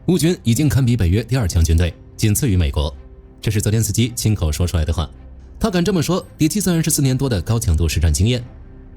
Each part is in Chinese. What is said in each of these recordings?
乌军已经堪比北约第2强军队，仅次于美国。这是泽连斯基亲口说出来的话。他敢这么说，底气自然是4年多的高强度实战经验。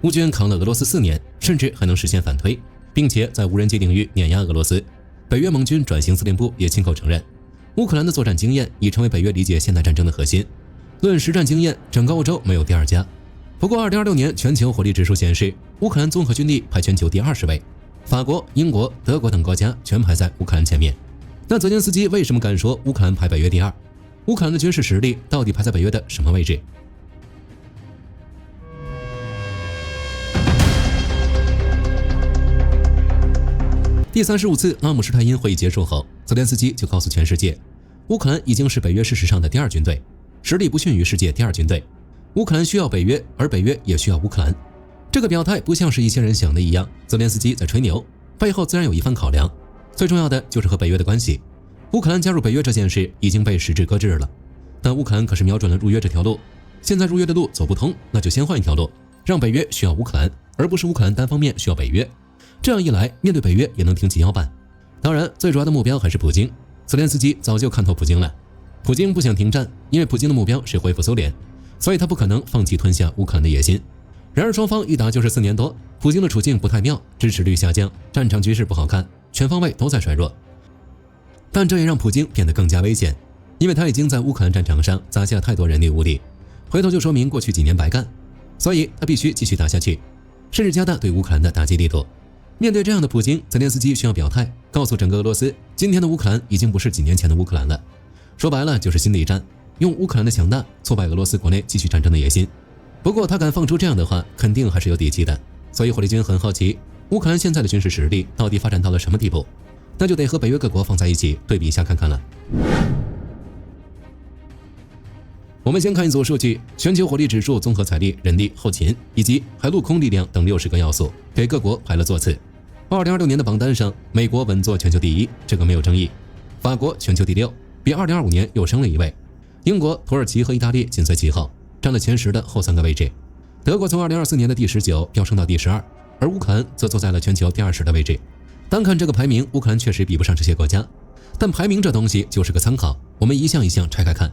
乌军扛了俄罗斯4年，甚至还能实现反推，并且在无人机领域碾压俄罗斯。北约盟军转型司令部也亲口承认，乌克兰的作战经验已成为北约理解现代战争的核心。论实战经验，整个欧洲没有第2家。不过2026年全球火力指数显示，乌克兰综合军力排全球第20位，法国、英国、德国等国家全排在乌克兰前面。那泽连斯基为什么敢说乌克兰排北约第2？乌克兰的军事实力到底排在北约的什么位置？第35次拉姆施泰因会议结束后，泽连斯基就告诉全世界，乌克兰已经是北约事实上的第2军队，实力不逊于世界第2军队。乌克兰需要北约，而北约也需要乌克兰。这个表态不像是一些人想的一样，泽连斯基在吹牛，背后自然有一番考量。最重要的就是和北约的关系。乌克兰加入北约这件事已经被实质搁置了，但乌克兰可是瞄准了入约这条路。现在入约的路走不通，那就先换一条路，让北约需要乌克兰，而不是乌克兰单方面需要北约。这样一来，面对北约也能挺起腰板。当然，最主要的目标还是普京。泽连斯基早就看透普京了。普京不想停战，因为普京的目标是恢复苏联，所以他不可能放弃吞下乌克兰的野心。然而双方一打就是4年多，普京的处境不太妙，支持率下降，战场局势不好看，全方位都在衰弱。但这也让普京变得更加危险，因为他已经在乌克兰战场上砸下太多人力物力，回头就说明过去几年白干，所以他必须继续打下去，甚至加大对乌克兰的打击力度。面对这样的普京，泽连斯基需要表态，告诉整个俄罗斯，今天的乌克兰已经不是几年前的乌克兰了。说白了就是心理战，用乌克兰的强大挫败俄罗斯国内继续战争的野心。不过他敢放出这样的话，肯定还是有底气的。所以火力军很好奇，乌克兰现在的军事实力到底发展到了什么地步？那就得和北约各国放在一起对比一下看看了。我们先看一组数据，全球火力指数综合财力、人力、后勤以及海陆空力量等60个要素，给各国排了座次。2026年的榜单上，美国稳坐全球第1，这个没有争议。法国全球第6，比2025年又升了1位。英国、土耳其和意大利紧随其后，占了前10的后3个位置。德国从2024年的第19飙升到第12，而乌克兰则坐在了全球第20的位置。单看这个排名，乌克兰确实比不上这些国家，但排名这东西就是个参考，我们一项一项拆开看。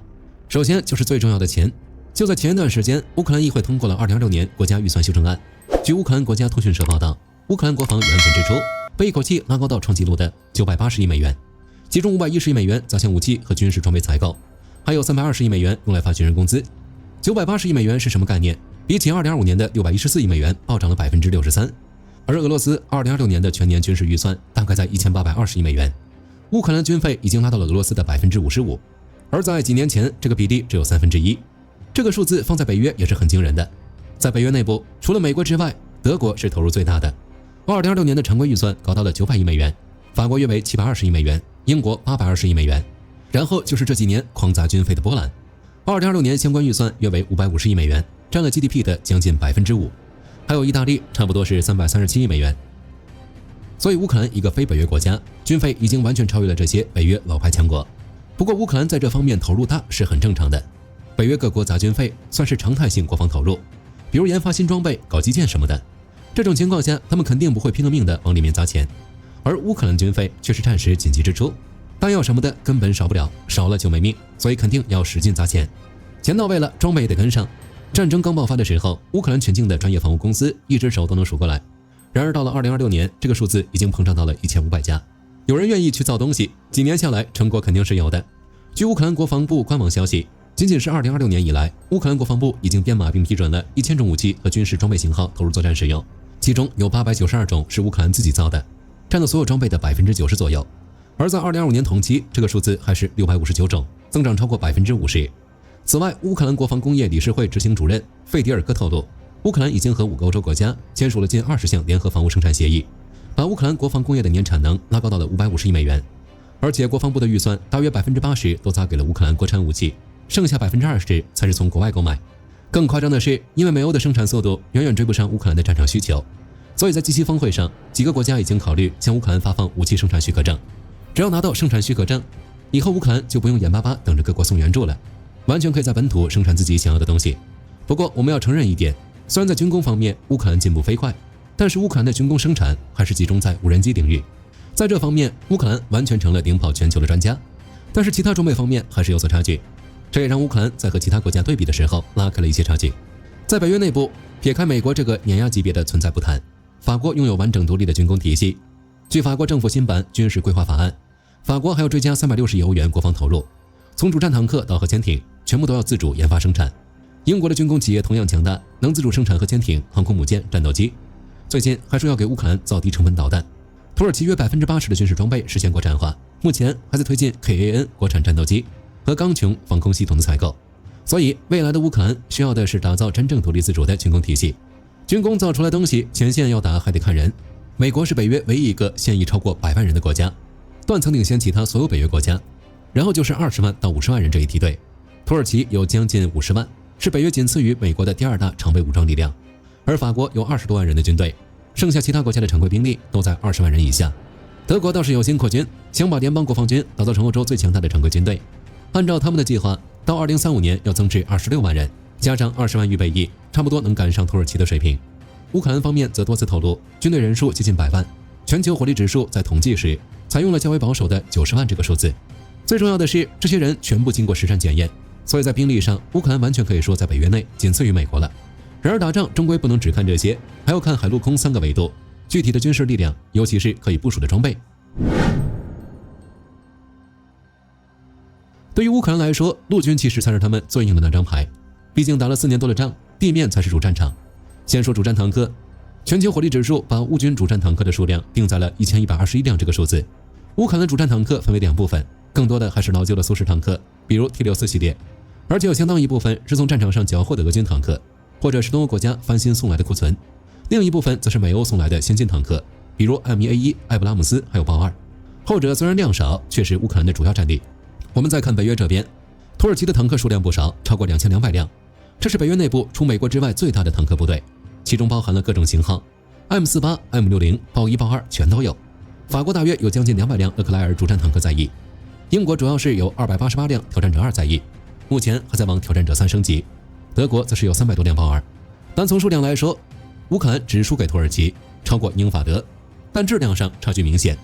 首先就是最重要的钱。就在前一段时间，乌克兰议会通过了2026年国家预算修正案。据乌克兰国家通讯社报道，乌克兰国防与安全支出被一口气拉高到创纪录的980亿美元，其中510亿美元砸向武器和军事装备采购，还有320亿美元用来发军人工资。980亿美元是什么概念？比起2025年的614亿美元暴涨了63%。而俄罗斯2026年的全年军事预算大概在1820亿美元，乌克兰军费已经拉到了俄罗斯的55%，而在几年前这个比例只有1/3。这个数字放在北约也是很惊人的。在北约内部，除了美国之外，德国是投入最大的，2026年的常规预算高到了900亿美元，法国约为720亿美元，英国820亿美元，然后就是这几年狂砸军费的波兰，2026年相关预算约为550亿美元，占了 GDP 的将近5%。还有意大利差不多是337亿美元。所以乌克兰一个非北约国家，军费已经完全超越了这些北约老牌强国。不过乌克兰在这方面投入大是很正常的，北约各国砸军费算是常态性国防投入，比如研发新装备、搞基建什么的。这种情况下，他们肯定不会拼了命的往里面砸钱。而乌克兰军费却是暂时紧急支出，弹药什么的根本少不了，少了就没命，所以肯定要使劲砸钱。钱到位了，装备也得跟上。战争刚爆发的时候，乌克兰全境的专业防务公司一只手都能数过来。然而到了2026年，这个数字已经膨胀到了1500家。有人愿意去造东西，几年下来成果肯定是有的。据乌克兰国防部官网消息，仅仅是2026年以来，乌克兰国防部已经编码并批准了1000种武器和军事装备型号投入作战使用，其中有892种是乌克兰自己造的，占了所有装备的90%左右。而在2025年同期，这个数字还是659种，增长超过50%。此外，乌克兰国防工业理事会执行主任费迪尔科透露，乌克兰已经和5个欧洲国家签署了近20项联合防务生产协议，把乌克兰国防工业的年产能拉高到了550亿美元。而且国防部的预算大约80%都砸给了乌克兰国产武器，剩下20%才是从国外购买。更夸张的是，因为美欧的生产速度远远追不上乌克兰的战场需求，所以在G7峰会上，几个国家已经考虑向乌克兰发放武器生产许可证。只要拿到生产许可证，以后乌克兰就不用眼巴巴等着各国送援助了，完全可以在本土生产自己想要的东西。不过我们要承认一点，虽然在军工方面乌克兰进步飞快，但是乌克兰的军工生产还是集中在无人机领域，在这方面，乌克兰完全成了领跑全球的专家，但是其他装备方面还是有所差距，这也让乌克兰在和其他国家对比的时候拉开了一些差距。在北约内部，撇开美国这个碾压级别的存在不谈，法国拥有完整独立的军工体系。据法国政府新版军事规划法案，法国还要追加360亿欧元国防投入，从主战坦克到核潜艇，全部都要自主研发生产。英国的军工企业同样强大，能自主生产核潜艇、航空母舰、战斗机。最近还说要给乌克兰造低成本导弹。土耳其约80%的军事装备实现国产化，目前还在推进 KAN 国产战斗机和钢穹防空系统的采购。所以，未来的乌克兰需要的是打造真正独立自主的军工体系。军工造出来东西，前线要打还得看人。美国是北约唯一一个现役超过100万人的国家，断层领先其他所有北约国家。然后就是20万到50万人这一梯队，土耳其有将近50万，是北约仅次于美国的第2大常备武装力量。而法国有20多万人的军队，剩下其他国家的常规兵力都在20万人以下。德国倒是有心扩军，想把联邦国防军打造成欧洲最强大的常规军队。按照他们的计划，到2035年要增至26万人，加上20万预备役，差不多能赶上土耳其的水平。乌克兰方面则多次透露，军队人数接近100万，全球火力指数在统计时采用了较为保守的90万这个数字。最重要的是，这些人全部经过实战检验，所以在兵力上，乌克兰完全可以说在北约内仅次于美国了。然而打仗终归不能只看这些，还要看海陆空3个维度，具体的军事力量，尤其是可以部署的装备。对于乌克兰来说，陆军其实才是他们最硬的那张牌，毕竟打了4年多的仗，地面才是主战场。先说主战坦克，全球火力指数把乌军主战坦克的数量定在了1121辆这个数字。乌克兰的主战坦克分为2部分，更多的还是老旧的苏式坦克，比如 T64系列，而且有相当一部分是从战场上缴获的俄军坦克，或者是东欧国家翻新送来的库存。另一部分则是美欧送来的先进坦克，比如 M1A1、艾布拉姆斯还有豹2。后者虽然量少，却是乌克兰的主要战力。我们再看北约这边，土耳其的坦克数量不少，超过2200辆，这是北约内部除美国之外最大的坦克部队，其中包含了各种型号 M48、M60、豹1、豹2全都有。法国大约有将近200辆勒克莱尔主战坦克在役，英国主要是有288辆挑战者2在役，目前还在往挑战者3升级。德国则是有300多辆豹2。单从数量来说，乌克兰只输给土耳其，超过英法德，但质量上差距明显。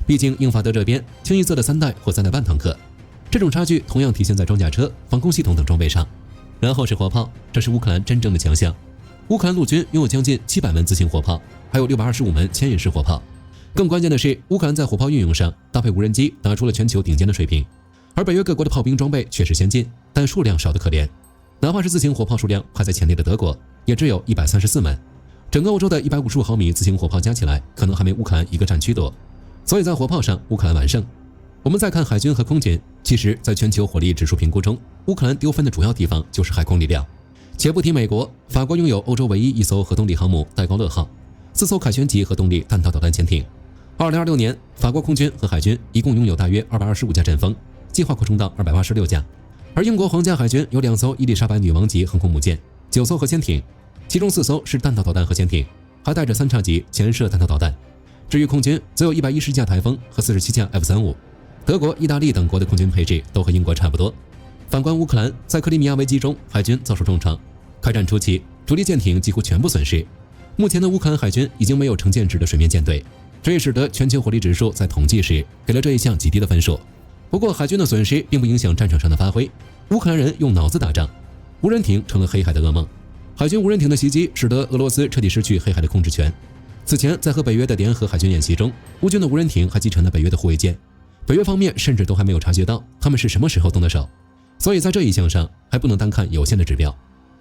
毕竟英法德这边清一色的3代或3代半坦克，这种差距同样体现在装甲车、防空系统等装备上。然后是火炮，这是乌克兰真正的强项。乌克兰陆军拥有将近700门自行火炮，还有625门牵引式火炮。更关键的是，乌克兰在火炮运用上搭配无人机，打出了全球顶尖的水平。而北约各国的炮兵装备确实先进，但数量少得可怜。哪怕是自行火炮数量排在前列的德国，也只有134门。整个欧洲的155毫米自行火炮加起来，可能还没乌克兰一个战区多。所以在火炮上，乌克兰完胜。我们再看海军和空军，其实在全球火力指数评估中，乌克兰丢分的主要地方就是海空力量。且不提美国，法国拥有欧洲唯一一艘核动力航母戴高乐号，4艘凯旋级核动力弹道导弹潜艇。2026年，法国空军和海军一共拥有大约225架阵风，计划扩充到286架。而英国皇家海军有2艘伊丽莎白女王级航空母舰，9艘核潜艇，其中4艘是弹道导弹核潜艇，还带着3叉戟潜射弹道导弹。至于空军，则有110架台风和47架 F-35。德国、意大利等国的空军配置都和英国差不多。反观乌克兰，在克里米亚危机中，海军遭受重创，开战初期，主力舰艇几乎全部损失。目前的乌克兰海军已经没有成舰制的水面舰队，这也使得全球火力指数在统计时给了这一项极低的分数。不过海军的损失并不影响战场上的发挥，乌克兰人用脑子打仗，无人艇成了黑海的噩梦。海军无人艇的袭击使得俄罗斯彻底失去黑海的控制权。此前在和北约的联合海军演习中，乌军的无人艇还击沉了北约的护卫舰，北约方面甚至都还没有察觉到他们是什么时候动的手。所以在这一项上还不能单看有限的指标。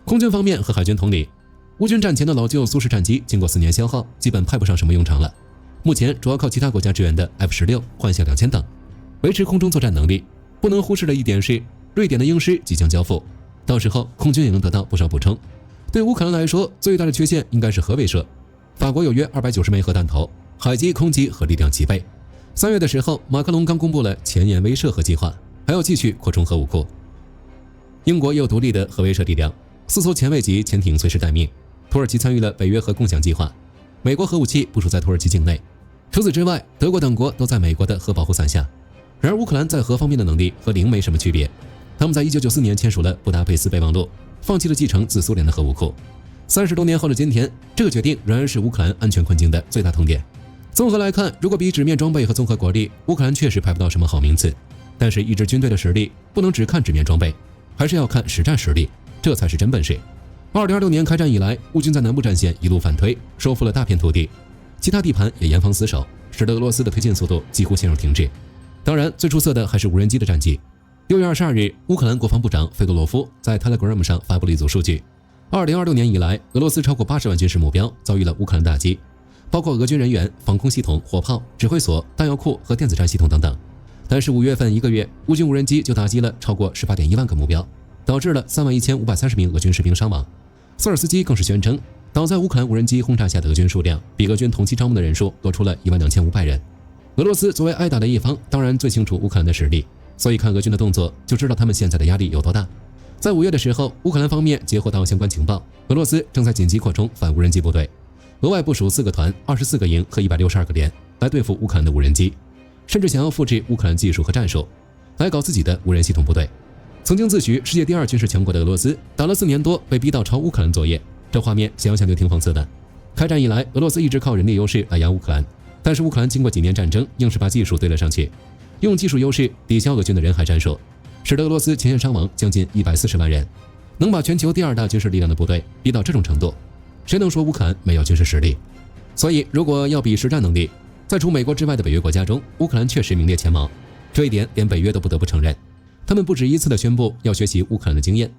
空军方面和海军同理，乌军战前的老旧苏式战机经过4年消耗，基本派不上什么用场了。目前主要靠其他国家支援的 F-16、幻象2000等维持空中作战能力。不能忽视的一点是，瑞典的鹰狮即将交付，到时候空军也能得到不少补充。对乌克兰来说，最大的缺陷应该是核威慑。法国有约290枚核弹头，海基、空基和力量齐备。3月的时候，马克龙刚公布了前沿威慑核计划，还要继续扩充核武库。英国也有独立的核威慑力量，4艘前卫级潜艇随时待命。土耳其参与了北约核共享计划，美国核武器部署在土耳其境内。除此之外，德国等国都在美国的核保护伞下。然而乌克兰在核方面的能力和零没什么区别，他们在1994年签署了布达佩斯备忘录，放弃了继承自苏联的核武库。30多年后的今天，这个决定仍然是乌克兰安全困境的最大痛点。综合来看，如果比纸面装备和综合国力，乌克兰确实排不到什么好名次。但是，一支军队的实力不能只看纸面装备，还是要看实战实力，这才是真本事。2026年开战以来，乌军在南部战线一路反推，收复了大片土地，其他地盘也严防死守，使得俄罗斯的推进速度几乎陷入停滞。当然，最出色的还是无人机的战绩。6月22日，乌克兰国防部长费多洛夫在 Telegram 上发布了一组数据：2026年以来，俄罗斯超过80万军事目标遭遇了乌克兰打击，包括俄军人员、防空系统、火炮、指挥所、弹药库和电子战系统等等。但是5月份1个月，乌军无人机就打击了超过18.1万个目标，导致了31530名俄军士兵伤亡。瑟尔斯基更是宣称，倒在乌克兰无人机轰炸下的俄军数量比俄军同期招募的人数多出了12500人。俄罗斯作为挨打的一方，当然最清楚乌克兰的实力，所以看俄军的动作就知道他们现在的压力有多大。在5月的时候，乌克兰方面截获到相关情报，俄罗斯正在紧急扩充反无人机部队，额外部署4个团、24个营和162个连来对付乌克兰的无人机，甚至想要复制乌克兰技术和战术，来搞自己的无人系统部队。曾经自诩世界第2军事强国的俄罗斯，打了4年多，被逼到抄乌克兰作业，这画面想想就挺讽刺的。开战以来，俄罗斯一直靠人力优势来压乌克兰，但是乌克兰经过几年战争，硬是把技术堆了上去，用技术优势抵消俄军的人海战术，使得俄罗斯前线伤亡将近140万人。能把全球第2大军事力量的部队逼到这种程度，谁能说乌克兰没有军事实力？所以，如果要比实战能力，在除美国之外的北约国家中，乌克兰确实名列前茅。这一点连北约都不得不承认。他们不止一次地宣布要学习乌克兰的经验，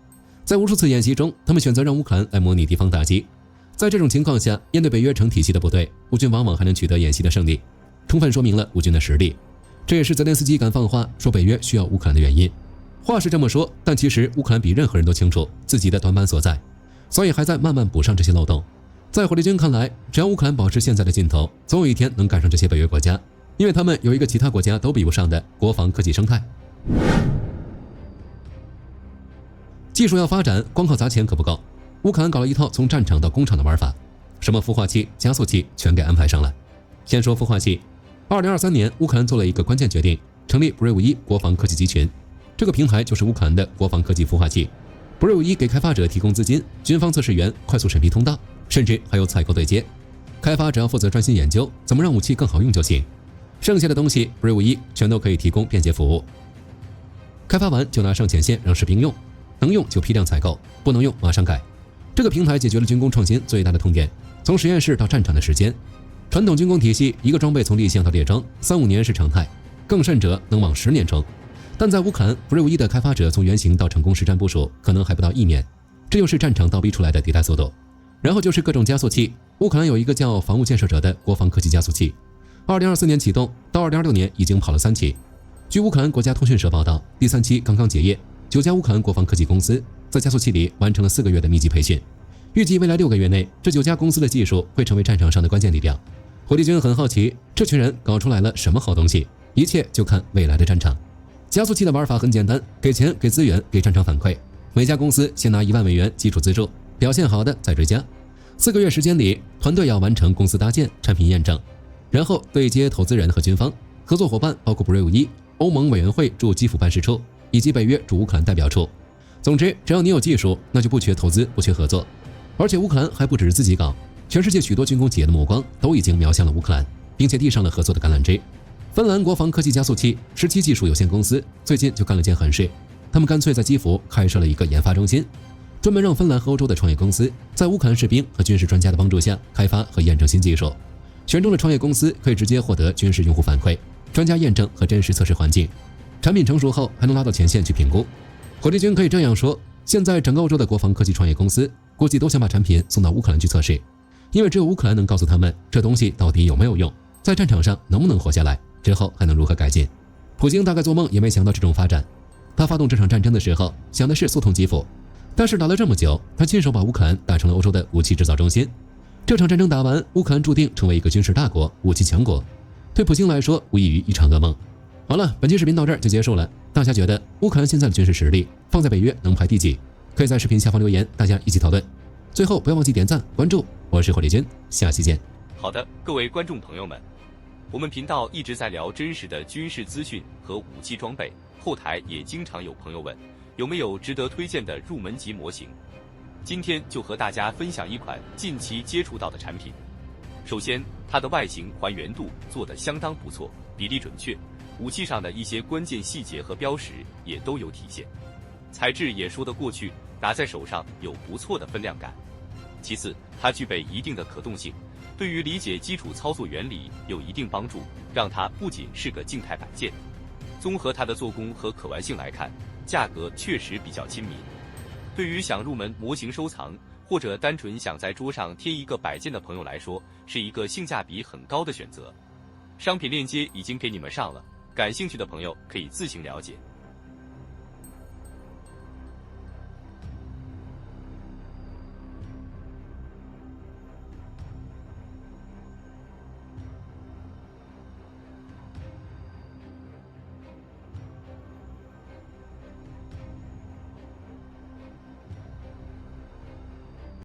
在无数次演习中，他们选择让乌克兰来模拟敌方打击。在这种情况下，面对北约成体系的部队，乌军往往还能取得演习的胜利，充分说明了乌军的实力。这也是泽连斯基敢放话说北约需要乌克兰的原因。话是这么说，但其实乌克兰比任何人都清楚自己的短板所在，所以还在慢慢补上这些漏洞。在火力军看来，只要乌克兰保持现在的劲头，总有一天能赶上这些北约国家，因为他们有一个其他国家都比不上的国防科技生态。技术要发展，光靠砸钱可不够。乌克兰搞了一套从战场到工厂的玩法，什么孵化器、加速器全给安排上了。先说孵化器，2023年乌克兰做了一个关键决定，成立 Brave 1国防科技集群，这个平台就是乌克兰的国防科技孵化器。Brave 1给开发者提供资金、军方测试员、快速审批通道，甚至还有采购对接。开发只要负责专心研究怎么让武器更好用就行，剩下的东西 Brave 1全都可以提供便捷服务。开发完就拿上前线让士兵用，能用就批量采购，不能用马上改。这个平台解决了军工创新最大的痛点，从实验室到战场的时间。传统军工体系，一个装备从立项到列装3-5年是常态，更甚者能往10年冲。但在乌克兰 Brave 1的开发者从原型到成功实战部署可能还不到1年，这就是战场倒逼出来的迭代速度。然后就是各种加速器，乌克兰有一个叫防务建设者的国防科技加速器，2024年启动，到2026年已经跑了3期。据乌克兰国家通讯社报道，第3期刚刚结业，9家乌克兰国防科技公司在加速器里完成了4个月的密集培训，预计未来6个月内，这9家公司的技术会成为战场上的关键力量。火力军很好奇，这群人搞出来了什么好东西？一切就看未来的战场。加速器的玩法很简单，给钱、给资源、给战场反馈。每家公司先拿1万美元基础资助，表现好的再追加。4个月时间里，团队要完成公司搭建、产品验证，然后对接投资人和军方。合作伙伴包括 Brave 1、欧盟委员会驻基辅办事处以及北约驻乌克兰代表处。总之，只要你有技术，那就不缺投资，不缺合作。而且乌克兰还不只是自己搞，全世界许多军工企业的目光都已经瞄向了乌克兰，并且递上了合作的橄榄枝。芬兰国防科技加速器17技术有限公司最近就干了件狠事，他们干脆在基辅开设了一个研发中心，专门让芬兰和欧洲的创业公司在乌克兰士兵和军事专家的帮助下开发和验证新技术。选中的创业公司可以直接获得军事用户反馈、专家验证和真实测试环境，产品成熟后还能拉到前线去评估。火力军可以这样说，现在整个欧洲的国防科技创业公司估计都想把产品送到乌克兰去测试，因为只有乌克兰能告诉他们这东西到底有没有用，在战场上能不能活下来，之后还能如何改进。普京大概做梦也没想到这种发展，他发动这场战争的时候想的是速通基辅，但是打了这么久，他亲手把乌克兰打成了欧洲的武器制造中心。这场战争打完，乌克兰注定成为一个军事大国、武器强国，对普京来说无异于一场噩梦。好了，本期视频到这儿就结束了。大家觉得乌克兰现在的军事实力放在北约能排第几？可以在视频下方留言，大家一起讨论。最后不要忘记点赞关注，我是火力军，下期见。好的，各位观众朋友们，我们频道一直在聊真实的军事资讯和武器装备，后台也经常有朋友问有没有值得推荐的入门级模型。今天就和大家分享一款近期接触到的产品。首先，它的外形还原度做得相当不错，比例准确，武器上的一些关键细节和标识也都有体现，材质也说得过去，拿在手上有不错的分量感。其次，它具备一定的可动性，对于理解基础操作原理有一定帮助，让它不仅是个静态摆件。综合它的做工和可玩性来看，价格确实比较亲民。对于想入门模型收藏，或者单纯想在桌上贴一个摆件的朋友来说，是一个性价比很高的选择。商品链接已经给你们上了，感兴趣的朋友可以自行了解。